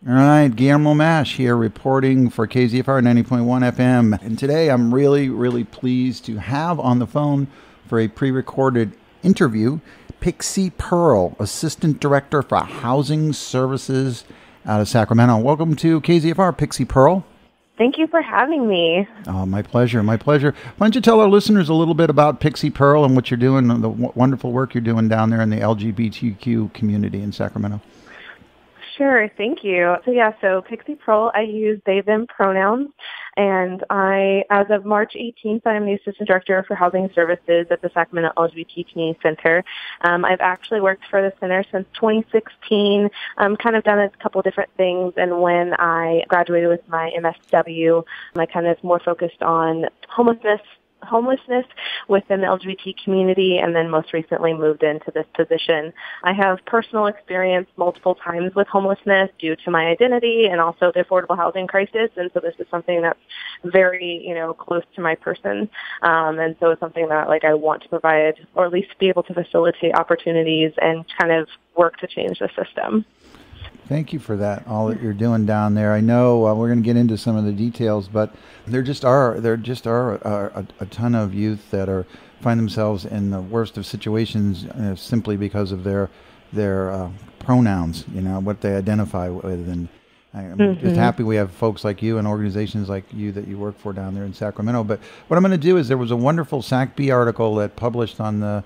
All right, Guillermo Mash here reporting for KZFR 90.1 FM. And today I'm really, really pleased to have on the phone for a pre-recorded interview Pixie Pearl, Assistant Director for Housing Services out of Sacramento. Welcome to KZFR, Pixie Pearl. Thank you for having me. Oh, my pleasure, my pleasure. Why don't you tell our listeners a little bit about Pixie Pearl and what you're doing, the wonderful work you're doing down there in the LGBTQ community in Sacramento? Sure, thank you. So Pixie Pearl, I use they, them pronouns, and as of March 18th, I'm the Assistant Director for Housing Services at the Sacramento LGBT Community Center. I've actually worked for the center since 2016, kind of done a couple different things, and when I graduated with my MSW, I kind of more focused on homelessness within the LGBT community, and then most recently moved into this position. I have personal experience multiple times with homelessness due to my identity and also the affordable housing crisis, and so this is something that's very, close to my person, and so it's something that I want to provide, or at least be able to facilitate opportunities and kind of work to change the system. Thank you for that, all that you're doing down there. I know we're going to get into some of the details, but there just are a ton of youth that find themselves in the worst of situations simply because of their pronouns, what they identify with. And I'm just happy we have folks like you and organizations like you that you work for down there in Sacramento. But what I'm going to do is there was a wonderful SACB article that published on the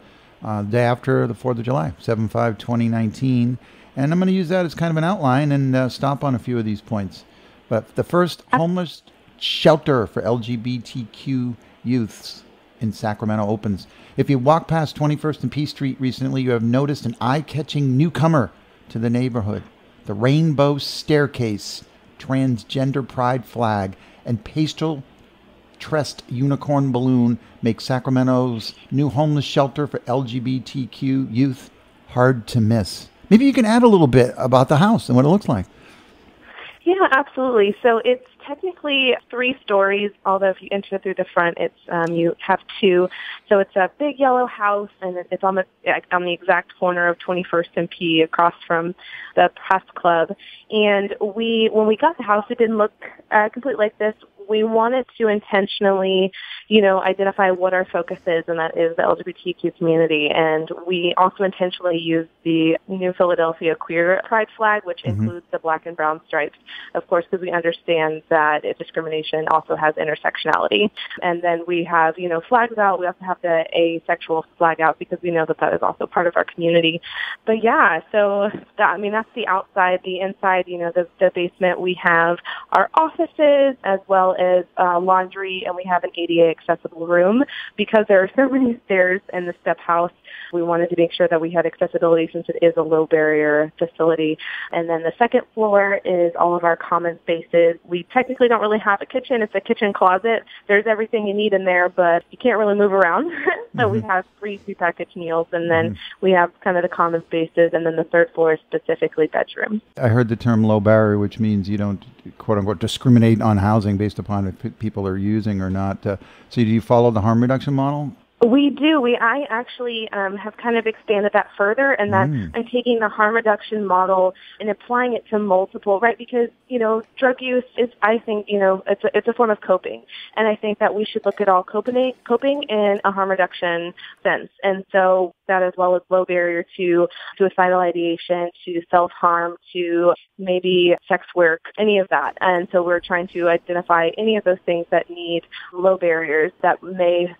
day after the 4th of July, 7/5/2019. And I'm going to use that as kind of an outline and stop on a few of these points. But the first homeless shelter for LGBTQ youths in Sacramento opens. If you walk past 21st and P Street recently, you have noticed an eye-catching newcomer to the neighborhood. The rainbow staircase, transgender pride flag, and pastel-tressed unicorn balloon make Sacramento's new homeless shelter for LGBTQ youth hard to miss. Maybe you can add a little bit about the house and what it looks like. Yeah, absolutely. So it's technically 3 stories, although if you enter through the front, it's you have 2. So it's a big yellow house, and it's on the exact corner of 21st and P, across from the Press Club. And when we got the house, it didn't look completely like this. We wanted to intentionally, identify what our focus is, and that is the LGBTQ community. And we also intentionally used the New Philadelphia Queer Pride flag, which includes the black and brown stripes, of course, because we understand that discrimination also has intersectionality. And then we have, flags out. We also have the asexual flag out because we know that is also part of our community. But yeah, so that's the outside. The inside, the basement, we have our offices as well as laundry, and we have an ADA accessible room. Because there are so many stairs in the step house, we wanted to make sure that we had accessibility since it is a low barrier facility. And then the second floor is all of our common spaces. We technically don't really have a kitchen. It's a kitchen closet. There's everything you need in there, but you can't really move around. So we have 3 prepackaged meals, and then we have kind of the common spaces, and then the third floor is specifically bedroom. I heard the term low barrier, which means you don't, quote unquote, discriminate on housing based upon if people are using or not. So do you follow the harm reduction model? We do. I actually have kind of expanded that further, and that I'm taking the harm reduction model and applying it to multiple, right? Because, drug use is, I think, it's a form of coping. And I think that we should look at all coping in a harm reduction sense. And so that, as well as low barrier to suicidal ideation, to self-harm, to maybe sex work, any of that. And so we're trying to identify any of those things that need low barriers that may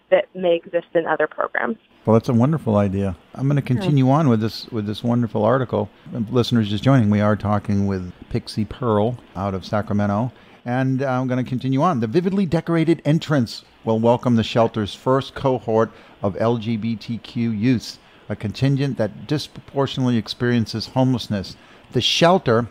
exist in other programs. Well, that's a wonderful idea. I'm going to continue on with this wonderful article. Listeners just joining, we are talking with Pixie Pearl out of Sacramento, and I'm going to continue on. The vividly decorated entrance will welcome the shelter's first cohort of LGBTQ youths, a contingent that disproportionately experiences homelessness. The shelter,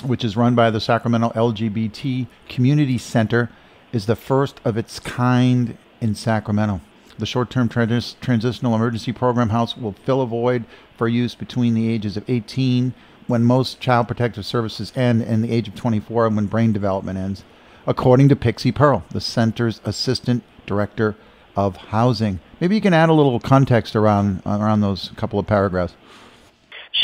which is run by the Sacramento LGBT Community Center, is the first of its kind in Sacramento. The short-term transitional emergency program house will fill a void for use between the ages of 18, when most child protective services end, and the age of 24, when brain development ends, according to Pixie Pearl, the center's assistant director of housing. Maybe you can add a little context around those couple of paragraphs.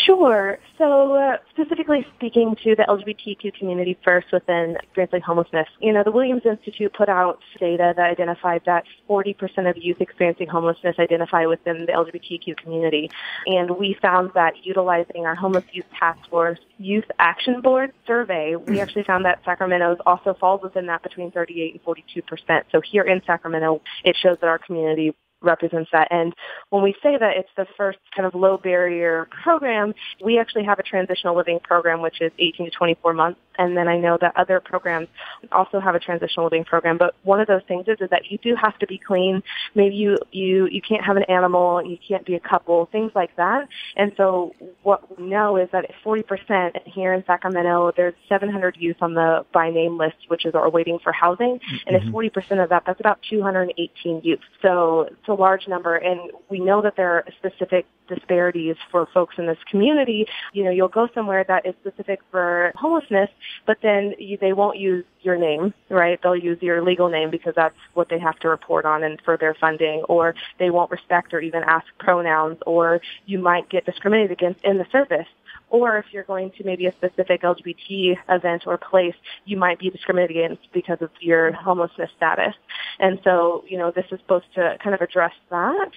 Sure. So specifically speaking to the LGBTQ community first within experiencing homelessness, the Williams Institute put out data that identified that 40% of youth experiencing homelessness identify within the LGBTQ community. And we found that utilizing our Homeless Youth Task Force Youth Action Board survey, we actually found that Sacramento also falls within that between 38 and 42%. So here in Sacramento, it shows that our community represents that. And when we say that it's the first kind of low barrier program, we actually have a transitional living program, which is 18 to 24 months. And then I know that other programs also have a transitional living program. But one of those things is that you do have to be clean. Maybe you can't have an animal, you can't be a couple, things like that. And so what we know is that 40% here in Sacramento, there's 700 youth on the by name list, which is are waiting for housing. And if 40% of that, that's about 218 youth. So it's a large number. And we know that there are specific disparities for folks in this community. You'll go somewhere that is specific for homelessness, but then they won't use your name, right? They'll use your legal name because that's what they have to report on and for their funding, or they won't respect or even ask pronouns, or you might get discriminated against in the service. Or if you're going to maybe a specific LGBT event or place, you might be discriminated against because of your homelessness status. And so, this is supposed to kind of address that.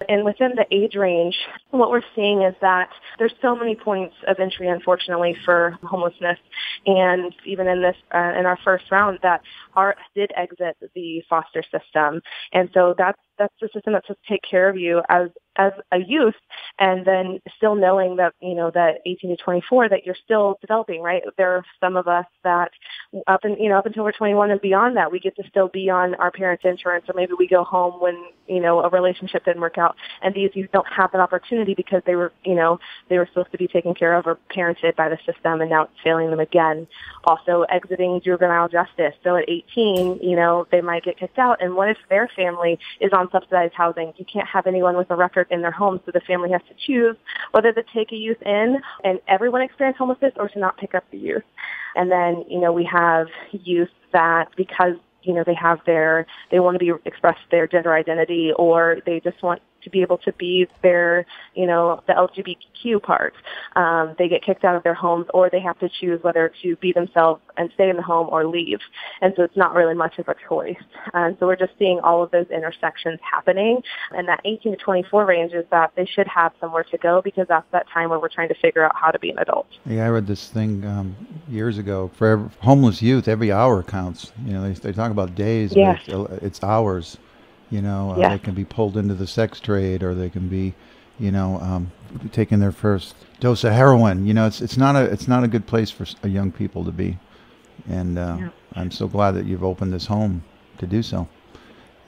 And within the age range, what we're seeing is that there's so many points of entry, unfortunately, for homelessness. And even in this, in our first round, that did exit the foster system. And so that's the system that's supposed to take care of you as a youth, and then still knowing that, that 18 to 24, that you're still developing, right? There are some of us that up until we're 21 and beyond that, we get to still be on our parents' insurance, or maybe we go home when, a relationship didn't work out. And these youth don't have that opportunity because they were supposed to be taken care of or parented by the system, and now it's failing them again. Also exiting juvenile justice. So at 18, they might get kicked out. And what if their family is on subsidized housing? You can't have anyone with a record in their home, so the family has to choose whether to take a youth in and everyone experience homelessness, or to not pick up the youth. And then, we have youth that because they want to express their gender identity, or they just want to be able to be their, the LGBTQ part. They get kicked out of their homes, or they have to choose whether to be themselves and stay in the home or leave. And so it's not really much of a choice. And so we're just seeing all of those intersections happening. And that 18 to 24 range is that they should have somewhere to go, because that's that time where we're trying to figure out how to be an adult. Yeah, I read this thing years ago. For homeless youth, every hour counts. They talk about days, yes. But it's hours. Yes. They can be pulled into the sex trade, or they can be, taking their first dose of heroin. It's not a good place for young people to be. And I'm so glad that you've opened this home to do so.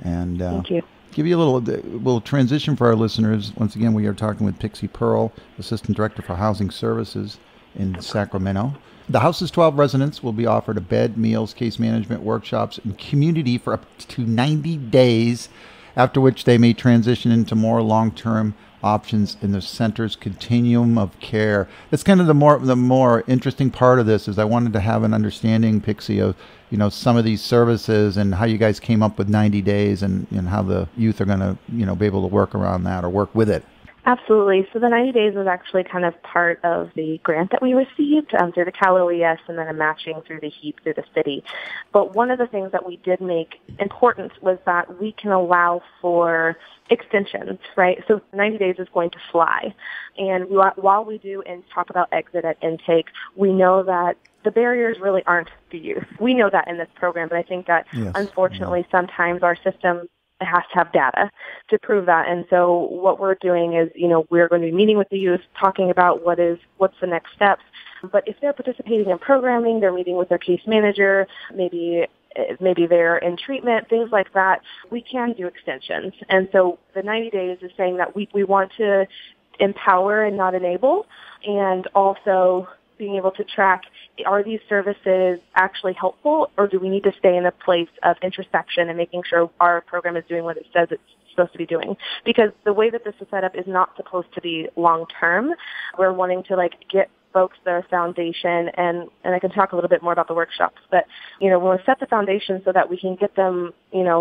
And thank you. Give you a little transition for our listeners. Once again, we are talking with Pixie Pearl, Assistant Director for Housing Services in Sacramento. The house's 12 residents will be offered a bed, meals, case management, workshops, and community for up to 90 days, after which they may transition into more long-term options in the center's continuum of care. That's kind of the more interesting part of this. Is I wanted to have an understanding, Pixie, of some of these services and how you guys came up with 90 days and how the youth are going to be able to work around that or work with it. Absolutely. So the 90 days was actually kind of part of the grant that we received through the Cal OES, and then a matching through the HEAP through the city. But one of the things that we did make important was that we can allow for extensions, right? So 90 days is going to fly. And while we do and talk about exit at intake, we know that the barriers really aren't the youth. We know that in this program, but I think that unfortunately sometimes our system has to have data to prove that. And so what we're doing is, we're going to be meeting with the youth, talking about what's the next steps. But if they're participating in programming, they're meeting with their case manager, maybe they're in treatment, things like that, we can do extensions. And so the 90 days is saying that we want to empower and not enable, and also being able to track, are these services actually helpful, or do we need to stay in a place of introspection and making sure our program is doing what it says it's supposed to be doing? Because the way that this is set up is not supposed to be long term. We're wanting to get folks their foundation, and I can talk a little bit more about the workshops, but, we want to set the foundation so that we can get them,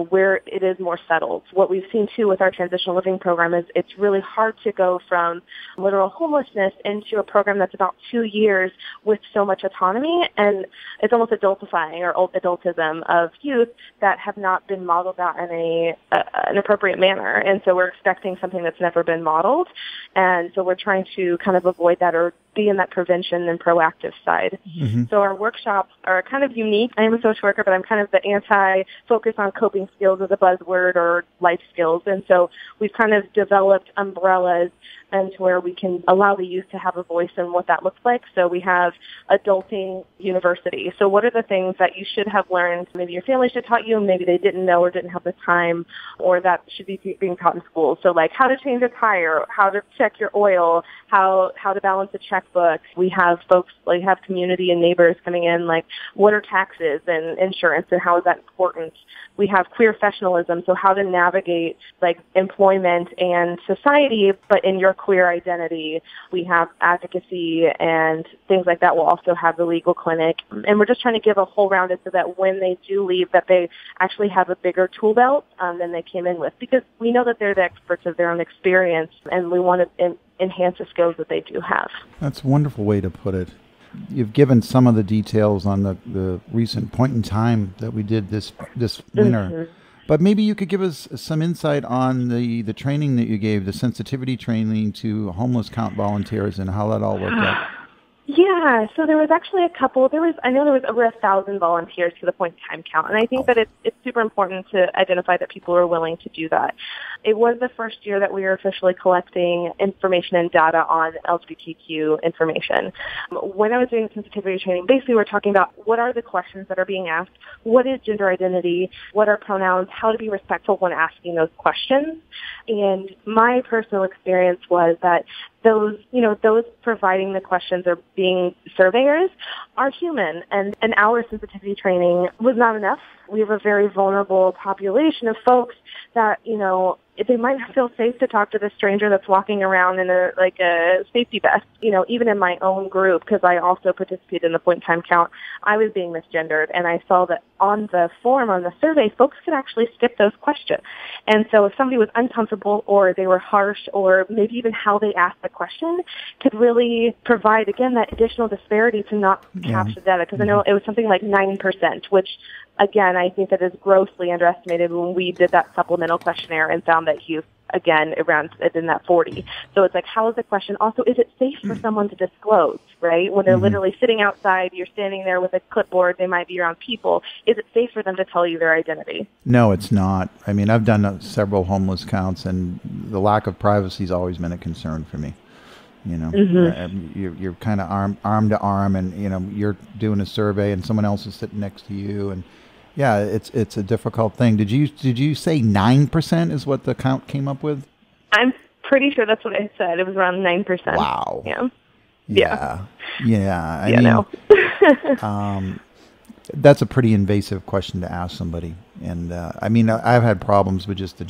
where it is more settled. What we've seen, too, with our transitional living program is it's really hard to go from literal homelessness into a program that's about 2 years with so much autonomy, and it's almost adultifying or adultism of youth that have not been modeled out in an appropriate manner. And so we're expecting something that's never been modeled. And so we're trying to kind of avoid that or be in that prevention and proactive side. Mm-hmm. So our workshops are kind of unique. I am a social worker, but I'm kind of the anti-focus on coping skills as a buzzword or life skills. And so we've kind of developed umbrellas and to where we can allow the youth to have a voice in what that looks like. So we have Adulting University. So what are the things that you should have learned? Maybe your family should have taught you, maybe they didn't know or didn't have the time, or that should be being taught in school. So like how to change a tire, how to check your oil, how to balance a checkbook. We have folks, like have community and neighbors coming in, like what are taxes and insurance and how is that important? We have queer professionalism, so how to navigate like employment and society, but in your queer identity. We have advocacy and things like that. We'll also have the legal clinic. And we're just trying to give a whole rounded so that when they do leave, that they actually have a bigger tool belt than they came in with. Because we know that they're the experts of their own experience, and we want to enhance the skills that they do have. That's a wonderful way to put it. You've given some of the details on the recent point in time that we did this winter. Mm-hmm. But maybe you could give us some insight on the training that you gave, the sensitivity training to homeless count volunteers and how that all worked out. Yeah, so there was actually I know there was over 1,000 volunteers to the point in time count, and I think that it's super important to identify that people are willing to do that. It was the first year that we were officially collecting information and data on LGBTQ information. When I was doing sensitivity training, basically we're talking about what are the questions that are being asked, what is gender identity, what are pronouns, how to be respectful when asking those questions. And my personal experience was that those providing the questions or being surveyors are human, and our sensitivity training was not enough. We have a very vulnerable population of folks that, they might not feel safe to talk to the stranger that's walking around in a safety vest. Even in my own group, because I also participated in the point in time count, I was being misgendered, and I saw that on the form, on the survey, folks could actually skip those questions. And so if somebody was uncomfortable or they were harsh or maybe even how they asked the question could really provide, again, that additional disparity to not capture data. Because I know it was something like 9%, which, again, I think that is grossly underestimated when we did that supplemental questionnaire and found that youth, again, around in that 40. So it's like, how is the question? Also, is it safe for someone to disclose, right? When they're literally sitting outside, you're standing there with a clipboard, they might be around people. Is it safe for them to tell you their identity? No, it's not. I mean, I've done several homeless counts, and the lack of privacy has always been a concern for me. You're kind of arm to arm, and you're doing a survey, and someone else is sitting next to you, and yeah, it's a difficult thing. Did you say 9% is what the count came up with? I'm pretty sure that's what I said. It was around 9%. Wow. Yeah. I mean, that's a pretty invasive question to ask somebody. And I've had problems with just the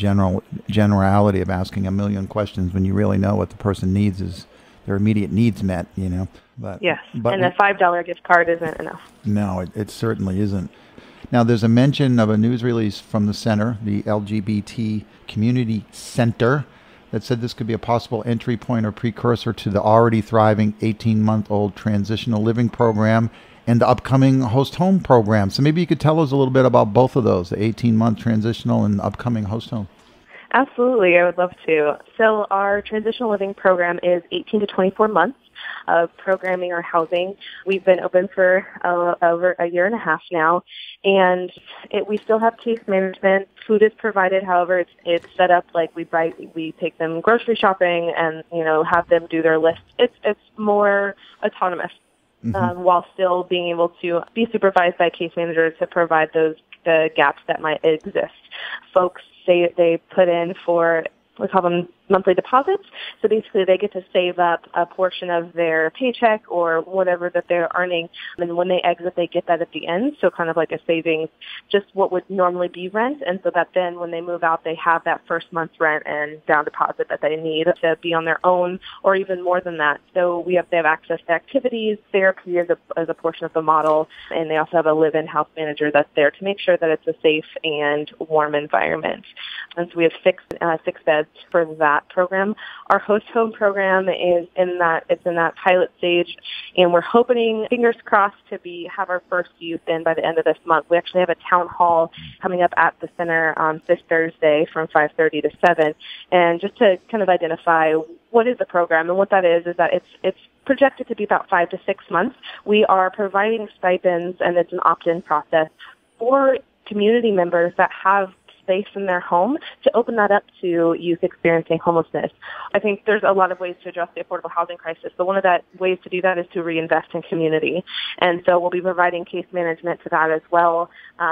generality of asking a million questions when you really know what the person needs is their immediate needs met. But yes, and a $5 gift card isn't enough. No, it certainly isn't. Now, there's a mention of a news release from the center, the LGBT Community Center, that said this could be a possible entry point or precursor to the already thriving 18-month-old transitional living program and the upcoming host home program. So maybe you could tell us a little bit about both of those, the 18-month transitional and the upcoming host home. Absolutely, I would love to. So our transitional living program is 18 to 24 months of programming or housing. We've been open for over a year and a half now, and we still have case management. Food is provided, however, it's set up like we take them grocery shopping and have them do their list. It's more autonomous, while still being able to be supervised by case managers to provide the gaps that might exist. Folks say they put in for, we call them monthly deposits. So basically they get to save up a portion of their paycheck or whatever that they're earning. And when they exit, they get that at the end. So kind of like a savings, just what would normally be rent. And so that then when they move out, they have that first month's rent and down deposit that they need to be on their own, or even more than that. So they have access to activities, therapy as a portion of the model. And they also have a live-in house manager that's there to make sure that it's a safe and warm environment. And so we have six beds for that program. Our host home program is in that pilot stage, and we're hoping, fingers crossed, to have our first youth in by the end of this month. We actually have a town hall coming up at the center this Thursday from 5:30 to 7, and just to kind of identify what is the program, and what that is that it's projected to be about 5 to 6 months. We are providing stipends, and it's an opt-in process for community members that have space in their home to open that up to youth experiencing homelessness. I think there's a lot of ways to address the affordable housing crisis, but one of the ways to do that is to reinvest in community. And so we'll be providing case management to that as well.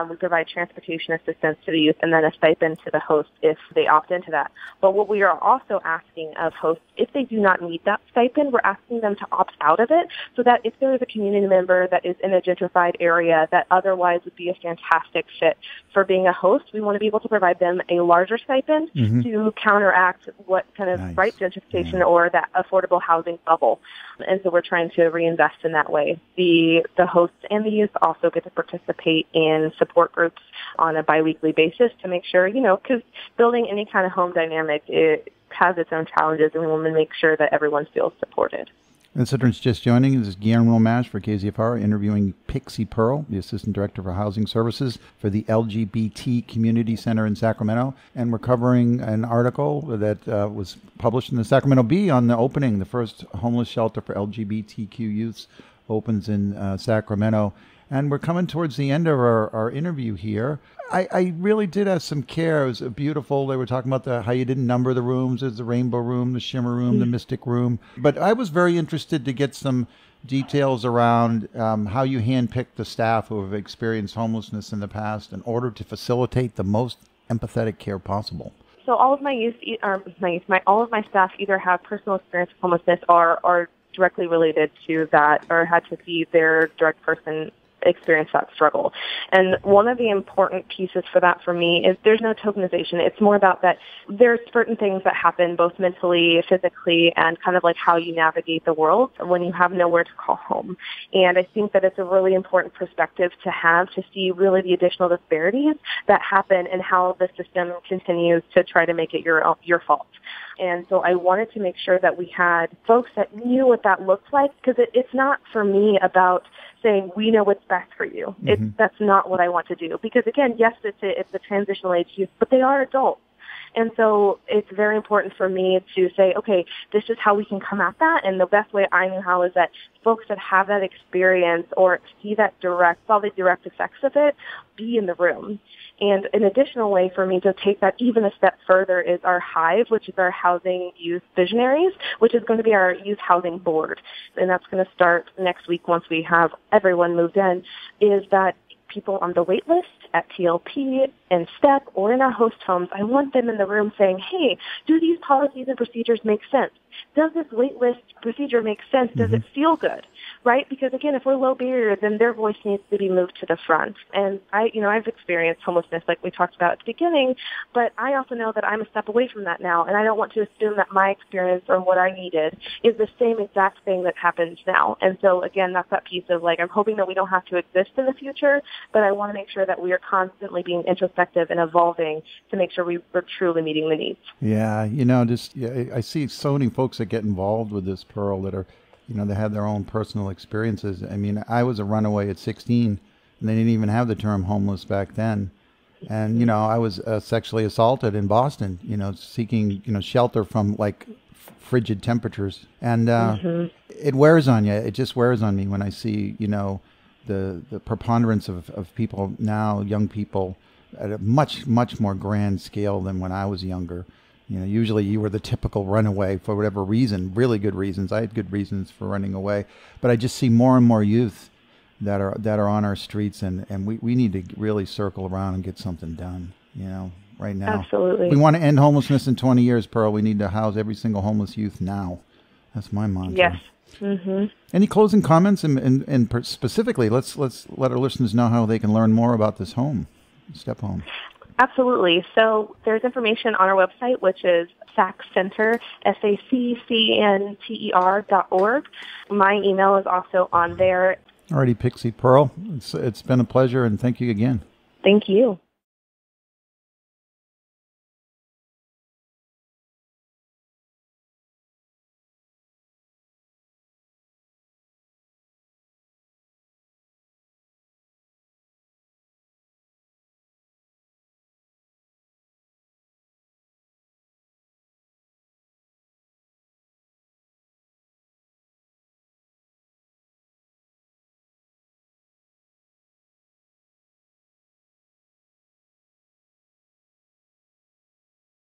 We provide transportation assistance to the youth and then a stipend to the host if they opt into that. But what we are also asking of hosts, if they do not need that stipend, we're asking them to opt out of it so that if there is a community member that is in a gentrified area that otherwise would be a fantastic fit for being a host, we want to be able to provide them a larger stipend to counteract what kind of gentrification or that affordable housing bubble. And so we're trying to reinvest in that way. The hosts and the youth also get to participate in support groups on a biweekly basis to make sure, because building any kind of home dynamic, it has its own challenges, and we want to make sure that everyone feels supported. Listeners just joining, this is Guillermo Romash for KZFR interviewing Pixie Pearl, the Assistant Director for Housing Services for the LGBT Community Center in Sacramento. And we're covering an article that was published in the Sacramento Bee on the opening. The first homeless shelter for LGBTQ youths opens in Sacramento. And we're coming towards the end of our interview here. I really did have some care. It was beautiful. They were talking about how you didn't number the rooms. There's the rainbow room, the shimmer room, the mystic room. But I was very interested to get some details around how you handpicked the staff who have experienced homelessness in the past in order to facilitate the most empathetic care possible. So all of all of my staff either have personal experience with homelessness or are directly related to that or had to see their direct person experience that struggle. And one of the important pieces for that for me is there's no tokenization. It's more about that there's certain things that happen both mentally, physically, and kind of like how you navigate the world when you have nowhere to call home. And I think that it's a really important perspective to have to see really the additional disparities that happen and how the system continues to try to make it your fault. And so I wanted to make sure that we had folks that knew what that looked like, because it's not for me about saying we know what's best for you. That's not what I want to do. Because again, yes, it's a transitional age youth, but they are adults. And so it's very important for me to say, okay, this is how we can come at that. And the best way I know how is that folks that have that experience or see saw the direct effects of it, be in the room. And an additional way for me to take that even a step further is our HIVE, which is our Housing Youth Visionaries, which is going to be our youth housing board. And that's going to start next week once we have everyone moved in, is that people on the wait list at TLP and STEP or in our host homes, I want them in the room saying, hey, do these policies and procedures make sense? Does this wait list procedure make sense? Does it feel good? Right? Because again, if we're low barrier, then their voice needs to be moved to the front. And I've experienced homelessness like we talked about at the beginning, but I also know that I'm a step away from that now. And I don't want to assume that my experience or what I needed is the same exact thing that happens now. And so again, that's that piece of I'm hoping that we don't have to exist in the future, but I want to make sure that we are constantly being introspective and evolving to make sure we're truly meeting the needs. Yeah. I see so many folks that get involved with this, Pearl, that are, they have their own personal experiences. I mean, I was a runaway at 16, and they didn't even have the term homeless back then. And, I was sexually assaulted in Boston, seeking, shelter from frigid temperatures. And it wears on you. It just wears on me when I see, the preponderance of people now, young people, at a much, much more grand scale than when I was younger. Usually you were the typical runaway for whatever reason, really good reasons. I had good reasons for running away. But I just see more and more youth that are on our streets, and we need to really circle around and get something done. right now. Absolutely. We want to end homelessness in 20 years, Pearl. We need to house every single homeless youth now. That's my mantra. Yes. Mm-hmm. Any closing comments? And specifically, let's let our listeners know how they can learn more about this home, Step Home. Absolutely. So there's information on our website, which is SACCenter, SACCNTER.org. My email is also on there. Alrighty, Pixie. Pearl, it's been a pleasure, and thank you again. Thank you.